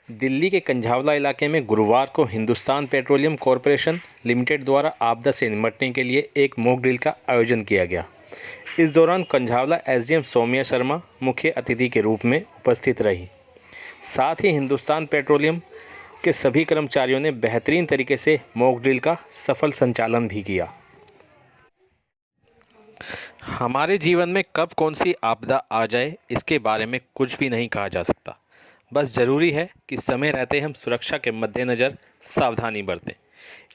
दिल्ली के कंझावला इलाके में गुरुवार को हिंदुस्तान पेट्रोलियम कॉरपोरेशन लिमिटेड द्वारा आपदा से निपटने के लिए एक मॉक ड्रिल का आयोजन किया गया। इस दौरान कंझावला एसडीएम सौम्या शर्मा मुख्य अतिथि के रूप में उपस्थित रही। साथ ही हिंदुस्तान पेट्रोलियम के सभी कर्मचारियों ने बेहतरीन तरीके से मॉक ड्रिल का सफल संचालन भी किया। हमारे जीवन में कब कौन सी आपदा आ जाए इसके बारे में कुछ भी नहीं कहा जा सकता। बस ज़रूरी है कि समय रहते हम सुरक्षा के मद्देनज़र सावधानी बरतें।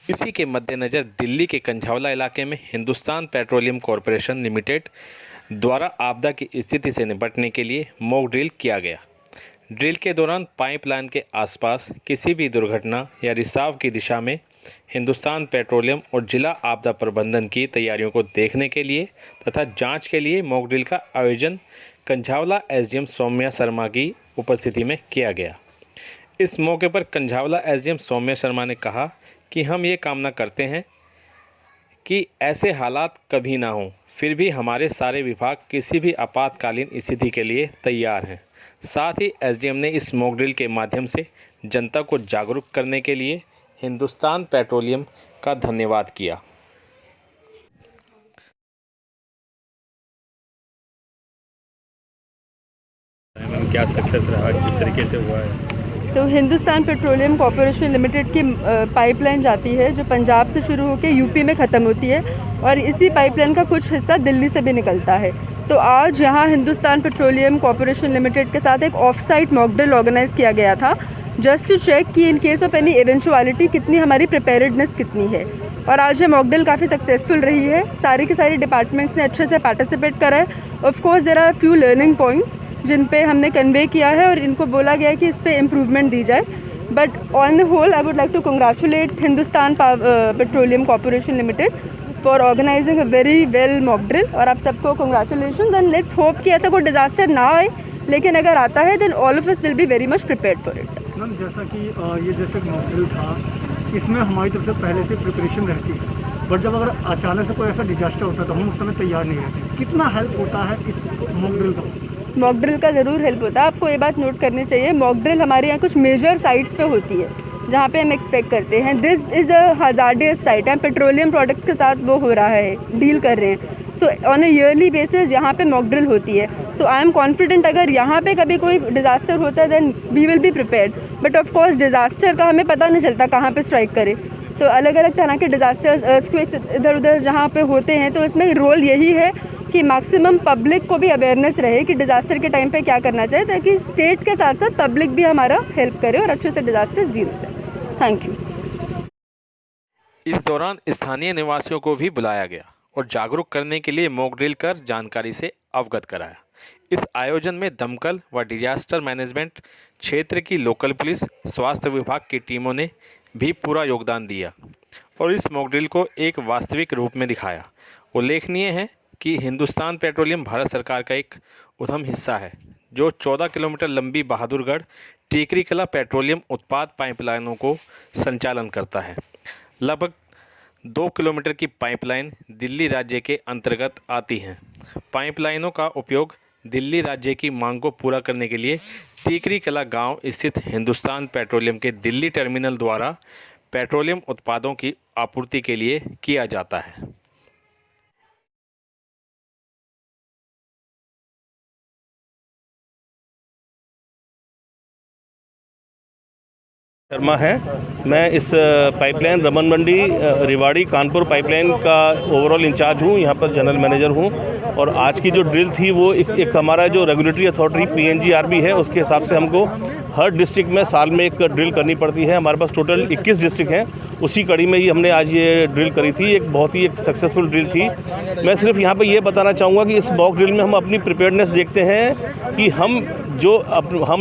इसी के मद्देनज़र दिल्ली के कंझावला इलाके में हिंदुस्तान पेट्रोलियम कॉरपोरेशन लिमिटेड द्वारा आपदा की स्थिति से निपटने के लिए मॉक ड्रिल किया गया। ड्रिल के दौरान पाइपलाइन के आसपास किसी भी दुर्घटना या रिसाव की दिशा में हिंदुस्तान पेट्रोलियम और जिला आपदा प्रबंधन की तैयारियों को देखने के लिए तथा जांच के लिए मॉक ड्रिल का आयोजन कंझावला एसडीएम सौम्या शर्मा की उपस्थिति में किया गया। इस मौके पर कंझावला एसडीएम सौम्या शर्मा ने कहा कि हम ये कामना करते हैं कि ऐसे हालात कभी ना हों, फिर भी हमारे सारे विभाग किसी भी आपातकालीन स्थिति के लिए तैयार हैं। साथ ही एसडीएम ने इस मॉक ड्रिल के माध्यम से जनता को जागरूक करने के लिए हिंदुस्तान पेट्रोलियम का धन्यवाद किया। क्या सक्सेस रहा, किस तरीके से हुआ है? तो हिंदुस्तान पेट्रोलियम कॉरपोरेशन लिमिटेड की पाइपलाइन जाती है जो पंजाब से शुरू होकर यूपी में ख़त्म होती है और इसी पाइपलाइन का कुछ हिस्सा दिल्ली से भी निकलता है। तो आज यहाँ हिंदुस्तान पेट्रोलियम कॉरपोरेशन लिमिटेड के साथ एक off site mock drill organize किया गया था, जस्ट टू चेक कि in case of any eventuality कितनी हमारी प्रिपेयर्डनेस कितनी है। और आज ये मॉक ड्रिल काफ़ी सक्सेसफुल रही है। सारी के सारी डिपार्टमेंट्स ने अच्छे से पार्टिसिपेट करा है। Of course there are few learning points जिन पे हमने कन्वे किया है और इनको बोला गया है कि इस पे इम्प्रूवमेंट दी जाए। But on the whole I would like to congratulate Hindustan Petroleum Corporation Limited for organizing a very well mock drill. और आप सबको कंग्रेचुलेशन एंड लेट्स होप कि ऐसा कोई डिजास्टर ना आए, लेकिन अगर आता है then all of us will be very much prepared for it. Ma'am, जैसा कि ये जैसे मॉक ड्रिल था, इसमें हमारी तरफ से पहले से प्रिपरेशन रहती है, बट जब अगर अचानक से कोई ऐसा डिजास्टर होता है तो हम उस समय तैयार नहीं रहते। कितना हेल्प होता है इस मॉक ड्रिल का? मॉक ड्रिल का ज़रूर हेल्प होता है। आपको ये बात नोट करनी चाहिए, मॉक ड्रिल हमारे यहाँ कुछ मेजर साइट्स पे होती है जहाँ पे हम एक्सपेक्ट करते हैं this is a hazardous site है, पेट्रोलियम प्रोडक्ट्स के साथ वो हो रहा है, डील कर रहे हैं। So on a yearly basis यहाँ पे मॉक ड्रिल होती है। सो आई एम कॉन्फिडेंट अगर यहाँ पे कभी कोई डिज़ास्टर होता है then we will be prepared. But of course disaster का हमें पता नहीं चलता कहाँ पे स्ट्राइक करे, तो अलग अलग तरह के डिज़ास्टर्स, अर्थक्वेक्स इधर उधर जहाँ पे होते हैं, तो इसमें रोल यही है कि मैक्सिमम पब्लिक को भी अवेयरनेस रहे कि डिज़ास्टर के टाइम पे क्या करना चाहिए, ताकि स्टेट के साथ साथ पब्लिक भी हमारा हेल्प करे और अच्छे से डिज़ास्टर डील हो जाए। Thank you. इस दौरान स्थानीय निवासियों को भी बुलाया गया और जागरूक करने के लिए मॉक ड्रिल कर जानकारी से अवगत कराया। इस आयोजन में दमकल व डिजास्टर मैनेजमेंट क्षेत्र की लोकल पुलिस, स्वास्थ्य विभाग की टीमों ने भी पूरा योगदान दिया और इस मॉक ड्रिल को एक वास्तविक रूप में दिखाया। उल्लेखनीय है कि हिंदुस्तान पेट्रोलियम भारत सरकार का एक उद्यम हिस्सा है जो 14 किलोमीटर लंबी बहादुरगढ़ टीकरी कला पेट्रोलियम उत्पाद पाइपलाइनों को संचालन करता है। लगभग 2 किलोमीटर की पाइपलाइन दिल्ली राज्य के अंतर्गत आती हैं। पाइपलाइनों का उपयोग दिल्ली राज्य की मांग को पूरा करने के लिए टीकरी कला गांव स्थित हिंदुस्तान पेट्रोलियम के दिल्ली टर्मिनल द्वारा पेट्रोलियम उत्पादों की आपूर्ति के लिए किया जाता है। शर्मा है। मैं इस पाइपलाइन रमन मंडी रेवाड़ी कानपुर पाइपलाइन का ओवरऑल इंचार्ज हूँ, यहाँ पर जनरल मैनेजर हूँ। और आज की जो ड्रिल थी वो एक हमारा जो रेगुलेटरी अथॉरिटी PNGRB है उसके हिसाब से हमको हर डिस्ट्रिक्ट में साल में एक ड्रिल करनी पड़ती है। हमारे पास टोटल 21 डिस्ट्रिक्ट हैं, उसी कड़ी में ही हमने आज ये ड्रिल करी थी। एक बहुत ही एक सक्सेसफुल ड्रिल थी। मैं सिर्फ यहाँ पे ये बताना चाहूँगा कि इस मॉक ड्रिल में हम अपनी प्रिपेयर्डनेस देखते हैं कि हम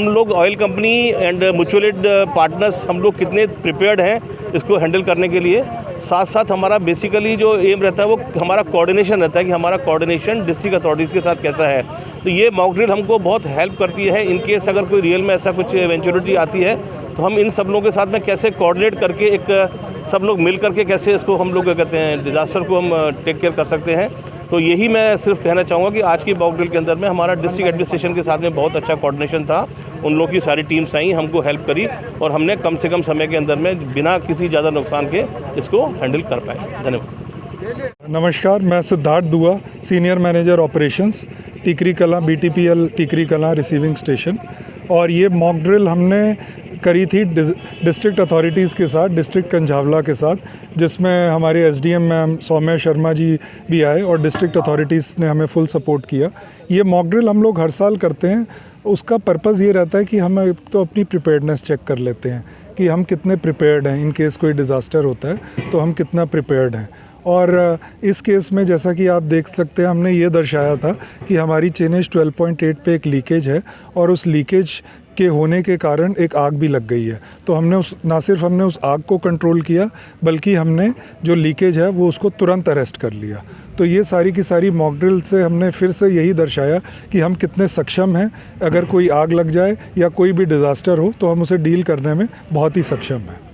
लोग oil company and mutual aid partners हम लोग कितने प्रिपेयर्ड हैं इसको हैंडल करने के लिए। साथ साथ हमारा बेसिकली जो एम रहता है वो हमारा कोऑर्डिनेशन रहता है कि हमारा कोऑर्डिनेशन डिस्ट्रिक्ट अथॉरिटीज़ के साथ कैसा है। तो ये मॉक ड्रिल हमको बहुत हेल्प करती है। इन केस अगर कोई रियल में ऐसा कुछ इवेंचुअलिटी आती है तो हम इन सब लोगों के साथ में कैसे कोऑर्डिनेट करके एक सब लोग मिल करके कैसे इसको हम लोग कहते हैं डिज़ास्टर को हम टेक केयर कर सकते हैं। तो यही मैं सिर्फ कहना चाहूँगा कि आज की मॉक ड्रिल के अंदर में हमारा डिस्ट्रिक्ट एडमिनिस्ट्रेशन के साथ में बहुत अच्छा कोऑर्डिनेशन था। उन लोगों की सारी टीम्स आई, हमको हेल्प करी और हमने कम से कम समय के अंदर में बिना किसी ज़्यादा नुकसान के इसको हैंडल कर पाए। धन्यवाद। नमस्कार, मैं सिद्धार्थ दुआ, सीनियर मैनेजर ऑपरेशंस, टिकरी कलां, BTPL टिकरी कलां रिसीविंग स्टेशन। और ये मॉक ड्रिल हमने करी थी डिस्ट्रिक्ट अथॉरिटीज़ के साथ, डिस्ट्रिक्ट कंझावला के साथ, जिसमें हमारे SDM मैम सौम्या शर्मा जी भी आए और डिस्ट्रिक्ट अथॉरिटीज़ ने हमें फुल सपोर्ट किया। ये मॉक ड्रिल हम लोग हर साल करते हैं। उसका पर्पज़ ये रहता है कि हम तो अपनी प्रिपेयर्डनेस चेक कर लेते हैं कि हम कितने प्रिपेयर्ड हैं, इन केस कोई डिज़ास्टर होता है तो हम कितना प्रिपेयर्ड हैं। और इस केस में जैसा कि आप देख सकते हैं, हमने ये दर्शाया था कि हमारी चेनेज 12.8 पे एक लीकेज है और उस लीकेज के होने के कारण एक आग भी लग गई है। तो हमने ना सिर्फ हमने उस आग को कंट्रोल किया, बल्कि हमने जो लीकेज है वो उसको तुरंत अरेस्ट कर लिया। तो ये सारी की सारी मॉक ड्रिल से हमने फिर से यही दर्शाया कि हम कितने सक्षम हैं। अगर कोई आग लग जाए या कोई भी डिज़ास्टर हो तो हम उसे डील करने में बहुत ही सक्षम हैं।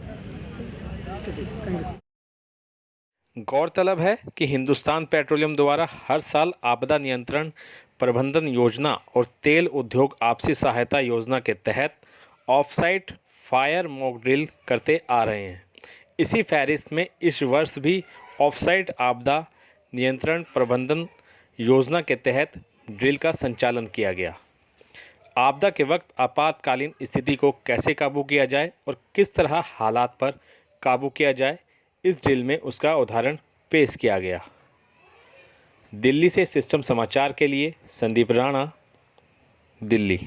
गौरतलब है कि हिंदुस्तान पेट्रोलियम द्वारा हर साल आपदा नियंत्रण प्रबंधन योजना और तेल उद्योग आपसी सहायता योजना के तहत ऑफसाइट फायर मॉक ड्रिल करते आ रहे हैं। इसी फहरिस्त में इस वर्ष भी ऑफसाइट आपदा नियंत्रण प्रबंधन योजना के तहत ड्रिल का संचालन किया गया। आपदा के वक्त आपातकालीन स्थिति को कैसे काबू किया जाए और किस तरह हालात पर काबू किया जाए, इस ड्रिल में उसका उदाहरण पेश किया गया। दिल्ली से सिस्टम समाचार के लिए संदीप राणा, दिल्ली।